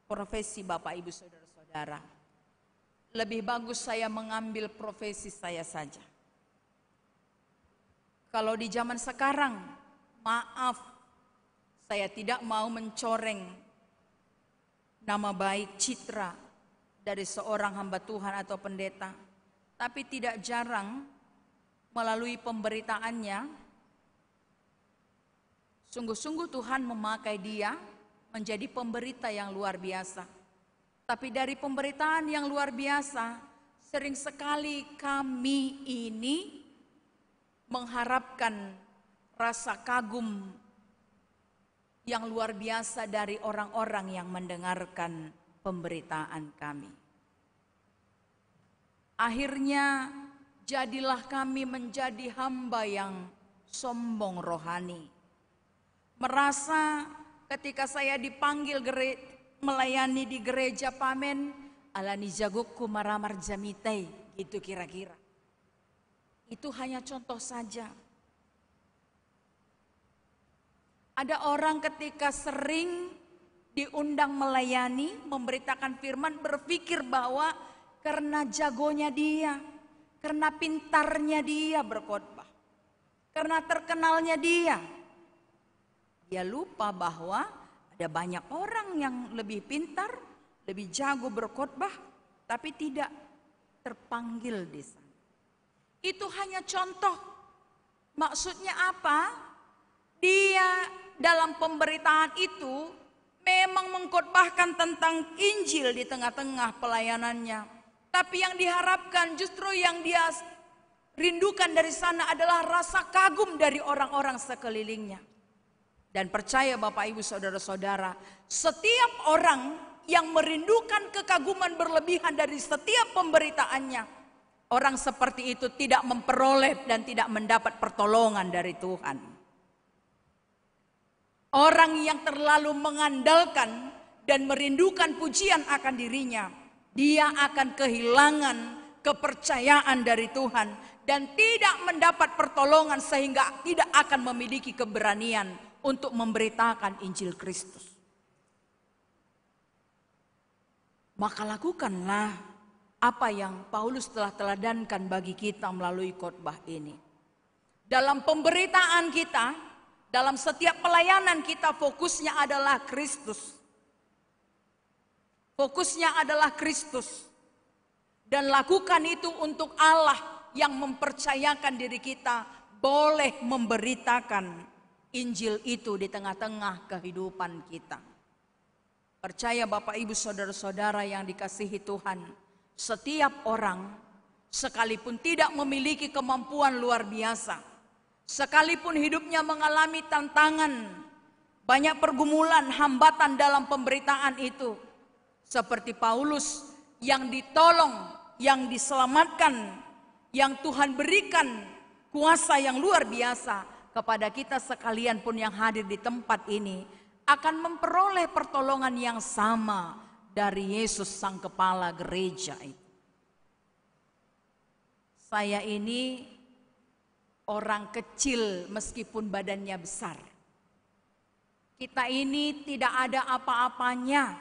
Speaker 4: profesi Bapak Ibu saudara-saudara. Lebih bagus saya mengambil profesi saya saja. Kalau di zaman sekarang, maaf, saya tidak mau mencoreng nama baik, citra dari seorang hamba Tuhan atau pendeta. Tapi tidak jarang melalui pemberitaannya, sungguh-sungguh Tuhan memakai dia menjadi pemberita yang luar biasa. Tapi dari pemberitaan yang luar biasa, sering sekali kami ini mengharapkan rasa kagum yang luar biasa dari orang-orang yang mendengarkan pemberitaan kami. Akhirnya jadilah kami menjadi hamba yang sombong rohani. Merasa ketika saya dipanggil melayani di gereja Pamen, alani jagokku maramar jamitei, gitu kira-kira. Itu hanya contoh saja. Ada orang ketika sering diundang melayani, memberitakan firman, berpikir bahwa karena jagonya dia, karena pintarnya dia berkhotbah, karena terkenalnya dia. Dia lupa bahwa ada banyak orang yang lebih pintar, lebih jago berkhotbah, tapi tidak terpanggil di sana. Itu hanya contoh. Maksudnya apa? Dia dalam pemberitaan itu memang mengkhotbahkan tentang Injil di tengah-tengah pelayanannya. Tapi yang diharapkan justru yang dia rindukan dari sana adalah rasa kagum dari orang-orang sekelilingnya. Dan percaya Bapak Ibu Saudara-saudara, setiap orang yang merindukan kekaguman berlebihan dari setiap pemberitaannya, orang seperti itu tidak memperoleh dan tidak mendapat pertolongan dari Tuhan. Orang yang terlalu mengandalkan dan merindukan pujian akan dirinya, dia akan kehilangan kepercayaan dari Tuhan dan tidak mendapat pertolongan sehingga tidak akan memiliki keberanian untuk memberitakan Injil Kristus. Maka lakukanlah apa yang Paulus telah teladankan bagi kita melalui khotbah ini. Dalam pemberitaan kita, dalam setiap pelayanan kita, fokusnya adalah Kristus. Fokusnya adalah Kristus. Dan lakukan itu untuk Allah yang mempercayakan diri kita boleh memberitakan Injil itu di tengah-tengah kehidupan kita. Percaya Bapak Ibu Saudara-saudara yang dikasihi Tuhan, setiap orang sekalipun tidak memiliki kemampuan luar biasa, sekalipun hidupnya mengalami tantangan, banyak pergumulan, hambatan dalam pemberitaan itu, seperti Paulus yang ditolong, yang diselamatkan, yang Tuhan berikan kuasa yang luar biasa kepada kita sekalian pun yang hadir di tempat ini, akan memperoleh pertolongan yang sama dari Yesus sang kepala gereja itu. Saya ini orang kecil meskipun badannya besar. Kita ini tidak ada apa-apanya.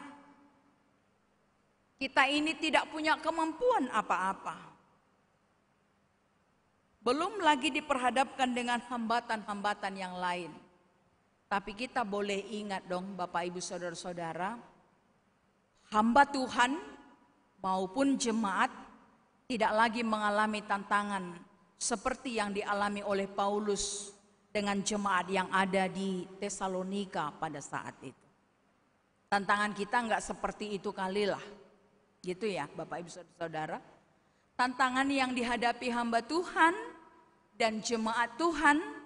Speaker 4: Kita ini tidak punya kemampuan apa-apa. Belum lagi diperhadapkan dengan hambatan-hambatan yang lain. Tapi kita boleh ingat dong Bapak Ibu Saudara-saudara, hamba Tuhan maupun jemaat tidak lagi mengalami tantangan seperti yang dialami oleh Paulus dengan jemaat yang ada di Tesalonika pada saat itu. Tantangan kita enggak seperti itu kalilah. Gitu ya Bapak Ibu Saudara. Tantangan yang dihadapi hamba Tuhan dan jemaat Tuhan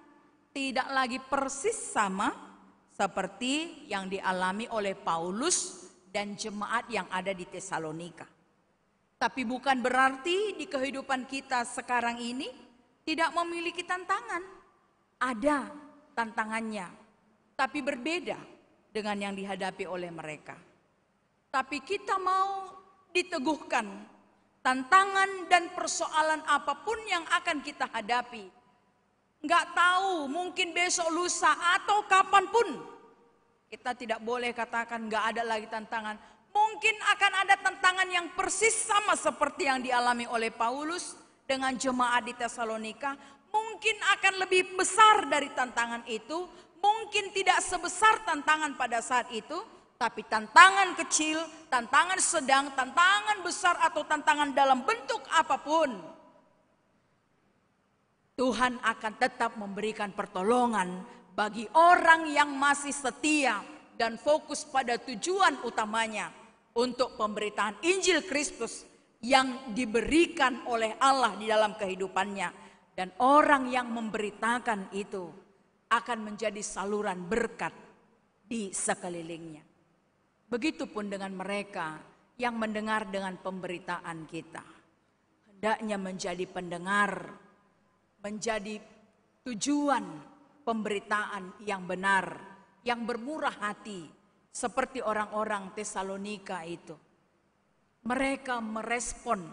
Speaker 4: tidak lagi persis sama seperti yang dialami oleh Paulus dan jemaat yang ada di Tesalonika. Tapi bukan berarti di kehidupan kita sekarang ini tidak memiliki tantangan. Ada tantangannya, tapi berbeda dengan yang dihadapi oleh mereka. Tapi kita mau diteguhkan, tantangan dan persoalan apapun yang akan kita hadapi. Nggak tahu, mungkin besok, lusa, atau kapanpun. Kita tidak boleh katakan nggak ada lagi tantangan. Mungkin akan ada tantangan yang persis sama seperti yang dialami oleh Paulus dengan jemaat di Tesalonika. Mungkin akan lebih besar dari tantangan itu. Mungkin tidak sebesar tantangan pada saat itu. Tapi tantangan kecil, tantangan sedang, tantangan besar atau tantangan dalam bentuk apapun, Tuhan akan tetap memberikan pertolongan bagi orang yang masih setia dan fokus pada tujuan utamanya untuk pemberitaan Injil Kristus yang diberikan oleh Allah di dalam kehidupannya. Dan orang yang memberitakan itu akan menjadi saluran berkat di sekelilingnya. Begitupun dengan mereka yang mendengar dengan pemberitaan kita. Hendaknya menjadi pendengar, menjadi tujuan pemberitaan yang benar, yang bermurah hati, seperti orang-orang Tesalonika itu. Mereka merespon,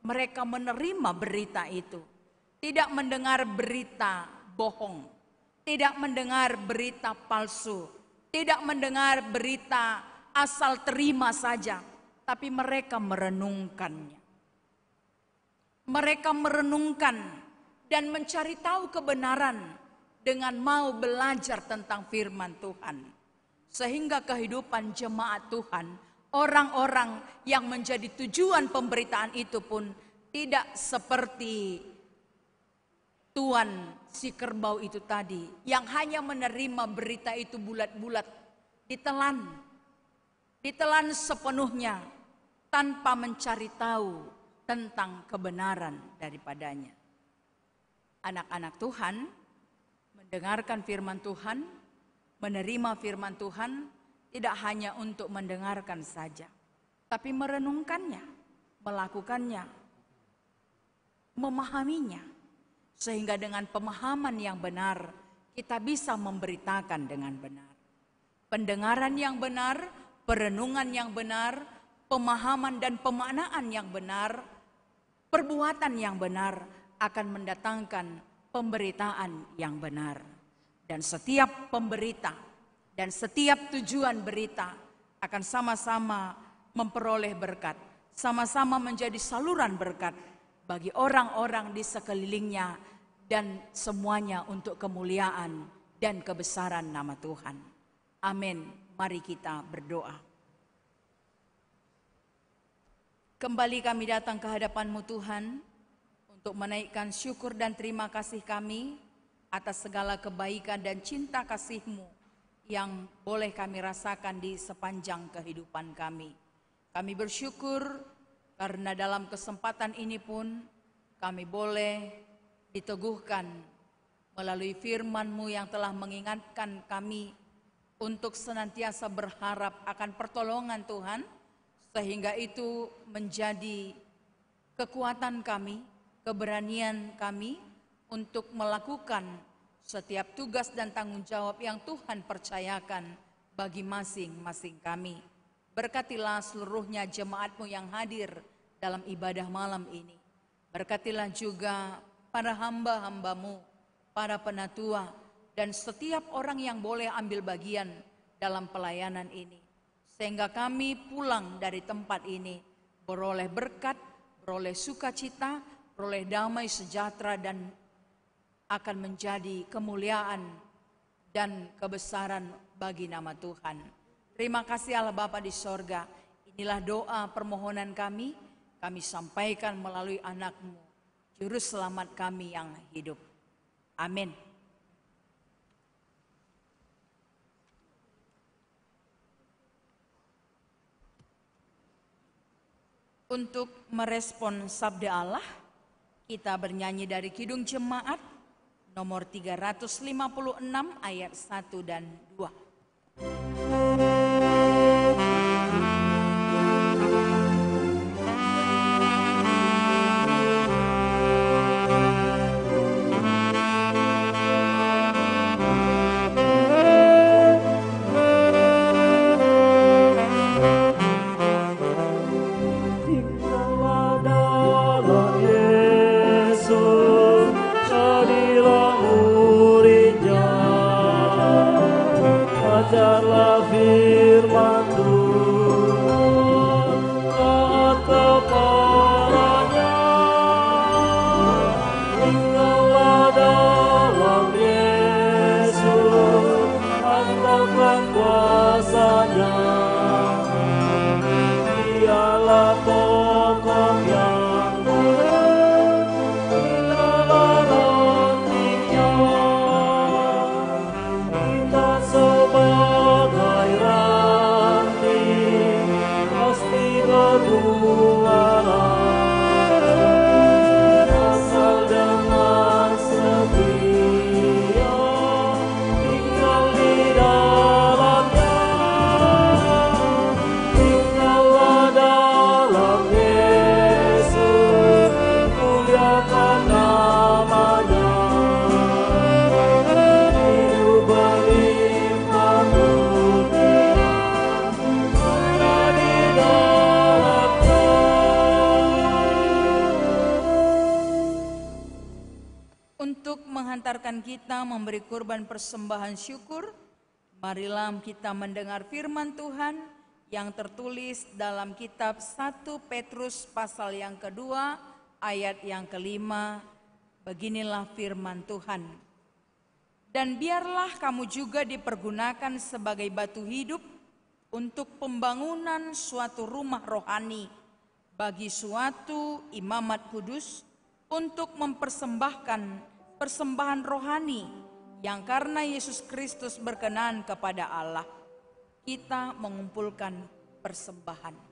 Speaker 4: mereka menerima berita itu. Tidak mendengar berita bohong, tidak mendengar berita palsu, tidak mendengar berita asal terima saja, tapi mereka merenungkannya. Mereka merenungkan dan mencari tahu kebenaran dengan mau belajar tentang firman Tuhan. Sehingga kehidupan jemaat Tuhan, orang-orang yang menjadi tujuan pemberitaan itu pun tidak seperti Tuan si kerbau itu tadi, yang hanya menerima berita itu bulat-bulat, ditelan sepenuhnya tanpa mencari tahu tentang kebenaran daripadanya. Anak-anak Tuhan mendengarkan firman Tuhan, menerima firman Tuhan tidak hanya untuk mendengarkan saja, tapi merenungkannya, melakukannya, memahaminya. Sehingga dengan pemahaman yang benar, kita bisa memberitakan dengan benar. Pendengaran yang benar, perenungan yang benar, pemahaman dan pemaknaan yang benar, perbuatan yang benar akan mendatangkan pemberitaan yang benar. Dan setiap pemberita dan setiap tujuan berita akan sama-sama memperoleh berkat, sama-sama menjadi saluran berkat bagi orang-orang di sekelilingnya, dan semuanya untuk kemuliaan dan kebesaran nama Tuhan. Amin. Mari kita berdoa. Kembali kami datang ke hadapan-Mu Tuhan, untuk menaikkan syukur dan terima kasih kami atas segala kebaikan dan cinta kasih-Mu yang boleh kami rasakan di sepanjang kehidupan kami. Kami bersyukur karena dalam kesempatan ini pun kami boleh diteguhkan melalui firman-Mu yang telah mengingatkan kami untuk senantiasa berharap akan pertolongan Tuhan, sehingga itu menjadi kekuatan kami, keberanian kami untuk melakukan setiap tugas dan tanggung jawab yang Tuhan percayakan bagi masing-masing kami. Berkatilah seluruhnya jemaat-Mu yang hadir dalam ibadah malam ini. Berkatilah juga para hamba-hamba-Mu, para penatua, dan setiap orang yang boleh ambil bagian dalam pelayanan ini. Sehingga kami pulang dari tempat ini beroleh berkat, beroleh sukacita, beroleh damai sejahtera, dan akan menjadi kemuliaan dan kebesaran bagi nama Tuhan. Terima kasih Allah Bapa di sorga. Inilah doa permohonan kami sampaikan melalui anak-Mu, Juru Selamat kami yang hidup. Amin. Untuk merespon sabda Allah, kita bernyanyi dari Kidung Jemaat nomor 356 ayat 1 dan 2.
Speaker 3: Ajarlah firman Tuhan, taat kepadanya. Tinggallah dalam Yesus, andalkan kuasa-Nya. Dialah pokok yang benar, dialah rantingnya. Kita sebagai ranting
Speaker 4: kita memberi kurban persembahan syukur, marilah kita mendengar firman Tuhan yang tertulis dalam kitab 1 Petrus pasal yang kedua ayat yang kelima. Beginilah firman Tuhan. Dan biarlah kamu juga dipergunakan sebagai batu hidup untuk pembangunan suatu rumah rohani bagi suatu imamat kudus, untuk mempersembahkan persembahan rohani yang karena Yesus Kristus berkenan kepada Allah, kita mengumpulkan persembahan.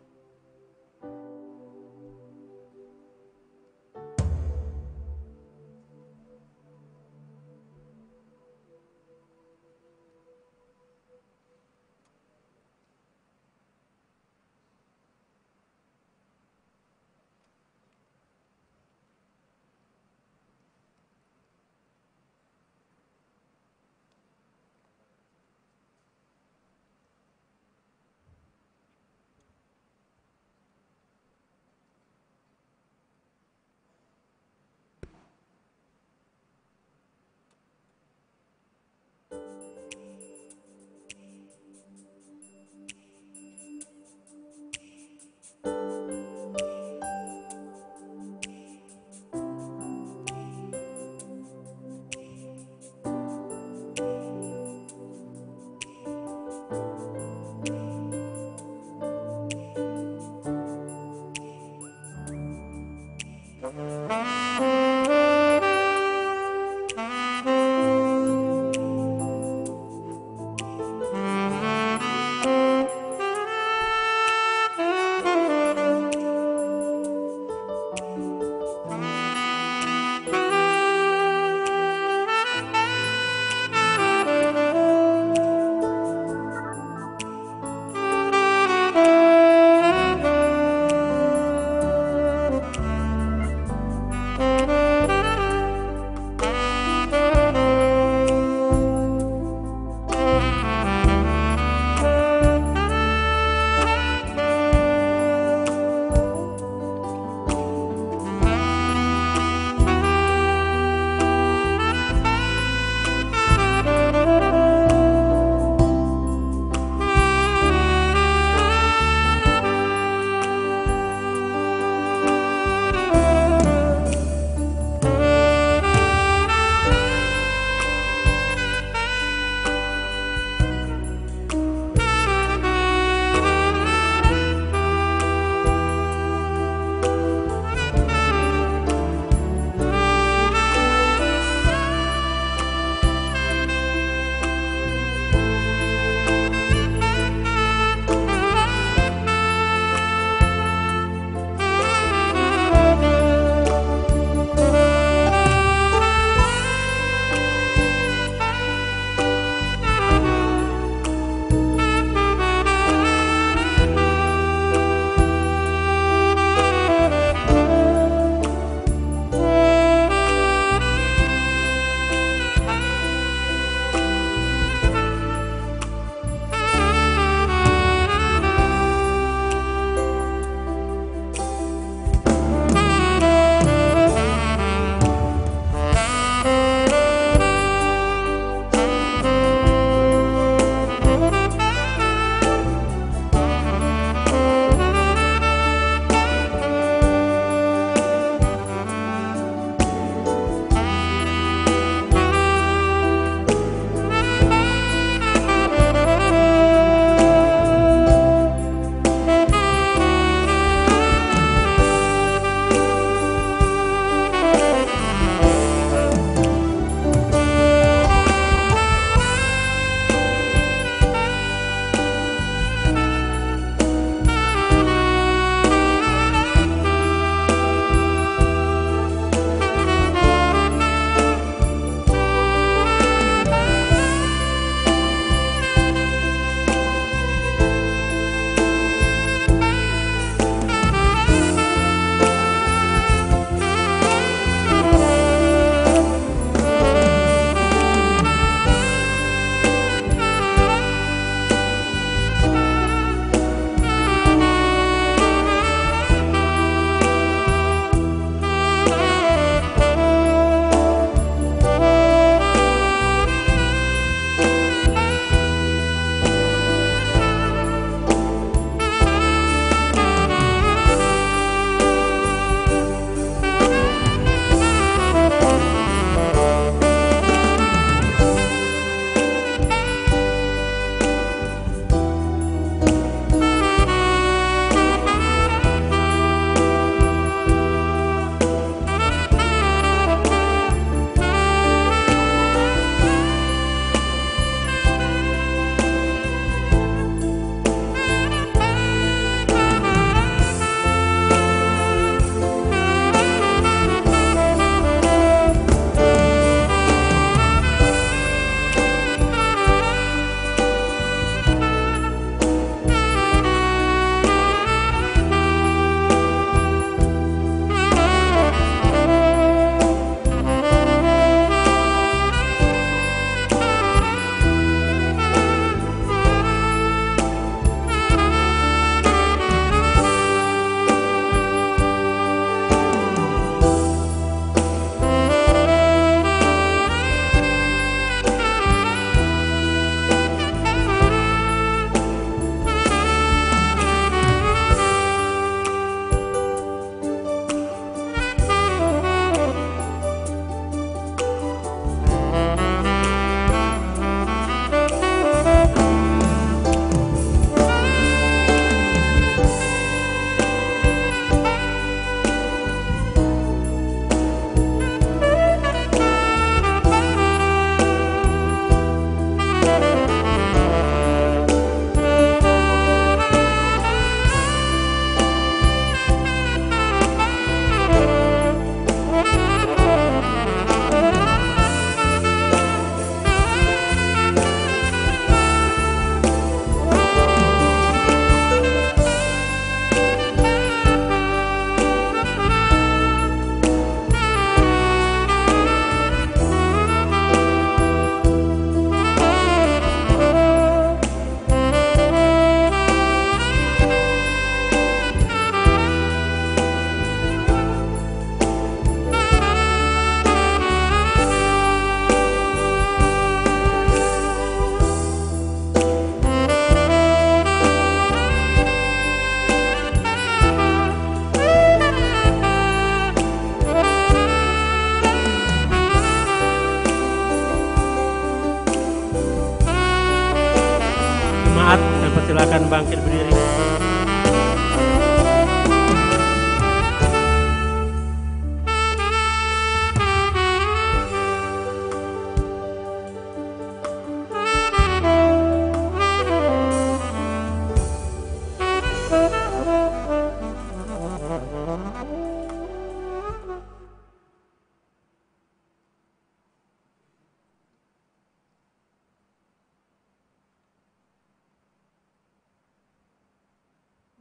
Speaker 1: Jemaat, dan persilakan bangkit berdiri.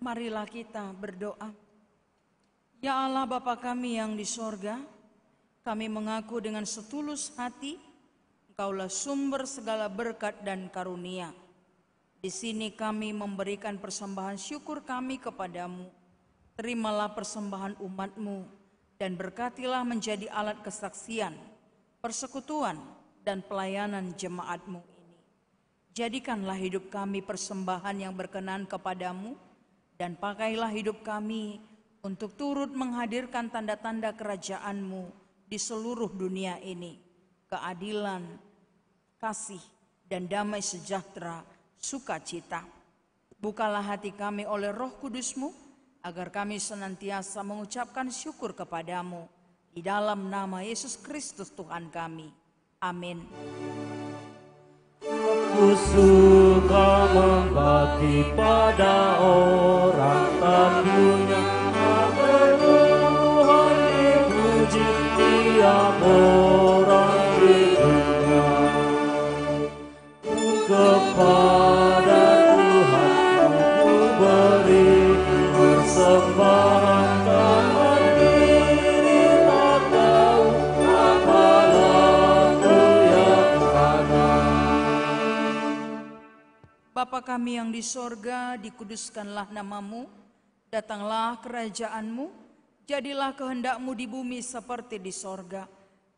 Speaker 4: Marilah kita berdoa. Ya Allah Bapa kami yang di sorga, kami mengaku dengan setulus hati, Engkaulah sumber segala berkat dan karunia. Di sini kami memberikan persembahan syukur kami kepadamu. Terimalah persembahan umat-Mu dan berkatilah menjadi alat kesaksian, persekutuan, dan pelayanan jemaat-Mu ini. Jadikanlah hidup kami persembahan yang berkenan kepadamu, dan pakailah hidup kami untuk turut menghadirkan tanda-tanda kerajaan-Mu di seluruh dunia ini. Keadilan, kasih, dan damai sejahtera, sukacita. Bukalah hati kami oleh Roh Kudus-Mu, agar kami senantiasa mengucapkan syukur kepadamu. Di dalam nama Yesus Kristus Tuhan kami. Amin.
Speaker 3: Aku suka membakti pada orang tentunya, agar Tuhan dipuji tiap orang di dunia. Kepada Tuhan ku beri persembahan, tangan diri tak tahu apa laku yang ada.
Speaker 4: Bapa kami yang di sorga, dikuduskanlah namamu, datanglah kerajaan-Mu, jadilah kehendak-Mu di bumi seperti di sorga.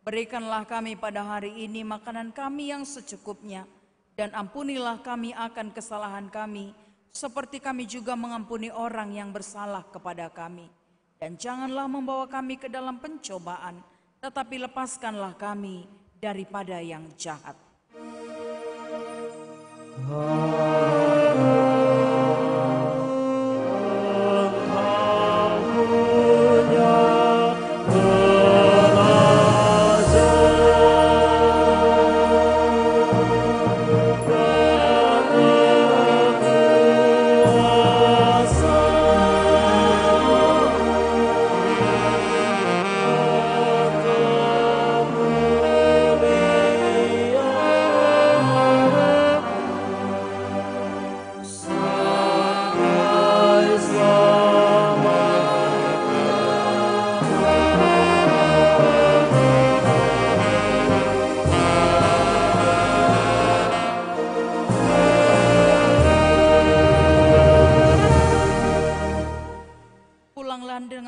Speaker 4: Berikanlah kami pada hari ini makanan kami yang secukupnya, dan ampunilah kami akan kesalahan kami, seperti kami juga mengampuni orang yang bersalah kepada kami. Dan janganlah membawa kami ke dalam pencobaan, tetapi lepaskanlah kami daripada yang jahat.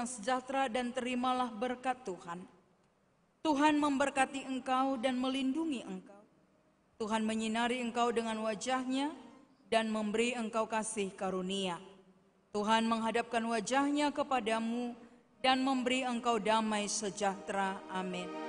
Speaker 4: Sejahtera dan terimalah berkat Tuhan. Tuhan memberkati engkau dan melindungi engkau. Tuhan menyinari engkau dengan wajah-Nya dan memberi engkau kasih karunia. Tuhan menghadapkan wajah-Nya kepadamu dan memberi engkau damai sejahtera. Amin.